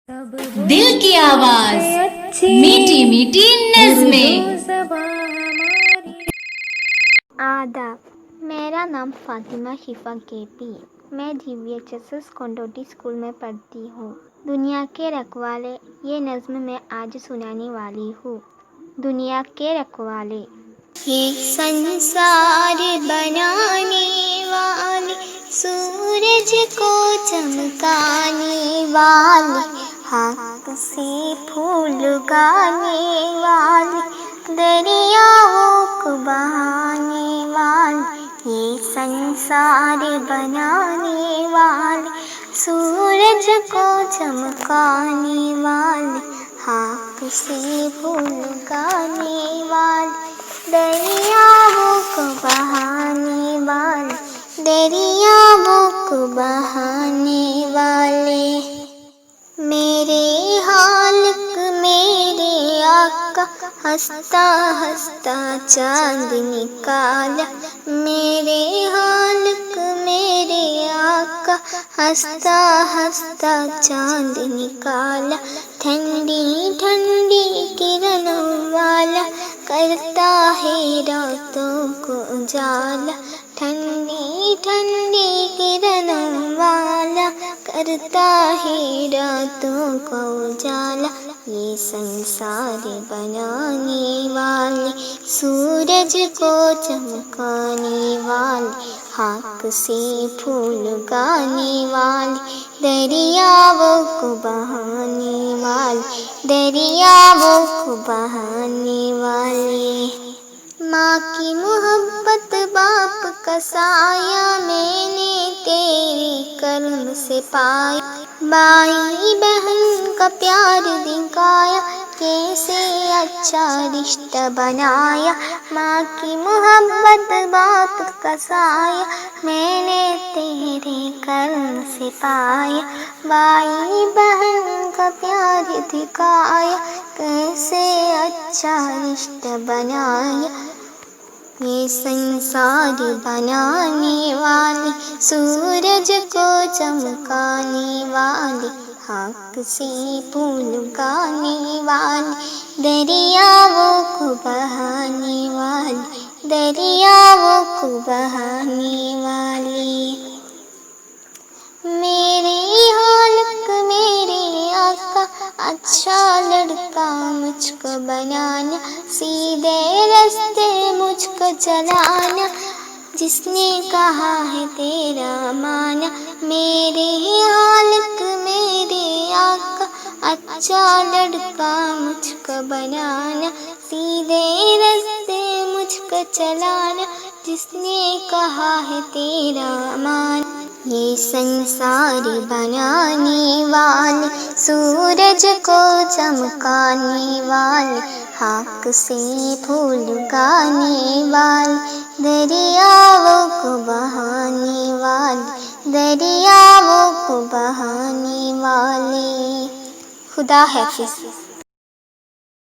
दिल की आवाज, मीठी मीठी नज़्में। आदाब। मेरा नाम फातिमा शिफा केपी है। मैं DVHSS कोंडोटी स्कूल में पढ़ती हूँ। दुनिया के रखवाले ये नज़्म मैं आज सुनाने वाली हूँ। दुनिया के रखवाले। ये संसार बनाने वाले, सूरज को चमकाने वाले, हाथ से फूल उगाने वाले, दरियाओं को बहाने वाले, ये संसार बनाने वाले, सूरज को चमकाने वाले, हाथ से फूल उगाने वाले, दरियाओं को बहाने वाले, दरियाओं को बहाने वाले। मेरे हालक मेरे आका, हंसता हंसता चांद निकाला। मेरे हालक मेरे आका, हंसता हंसता चांद निकाला। ठंडी ठंडी किरणों वाला, करता है रातों को उजाला। ठंडी ठंडी किरणों वाला, करता है रातों को उजाला। ये संसार बनाने वाले, सूरज को चमकाने वाले, हाथ से फूल उगाने वाले, दरियाओं को बहाने वाले, दरियाओं को बहाने वाले। माँ की मोहब्बत बाप का साया, मैंने तेरे कर्म से पाया। भाई बहन का प्यार दिखाया, कैसे अच्छा रिश्ता बनाया। माँ की मोहब्बत बाप का साया, मैंने तेरे कर्म से पाया। भाई बहन का प्यार दिखाया, कैसे अच्छा रिश्ता बनाया। ये संसार बनाने वाले, सूरज को चमकाने वाले, हाथ से फूल उगाने वाले, दरियाओं को बहाने वाले, दरियाओं को बहाने वाले। मेरे हालक मेरे आका, अच्छा लड़का मुझको बनाना। सीधे रास्ते मुझको चलाना, जिसने कहा है तेरा माना। मेरे हालक मेरे आका, अच्छा लड़का मुझको बनाना। सीधे रास्ते मुझको चलाना, जिसने कहा है तेरा माना। ये संसार बनाने वाले, सूरज को चमकाने वाले, हाथ से फूल उगाने वाले, दरियाओं को बहाने वाले, दरियाओं को बहाने वाले। खुदा हाफिज़।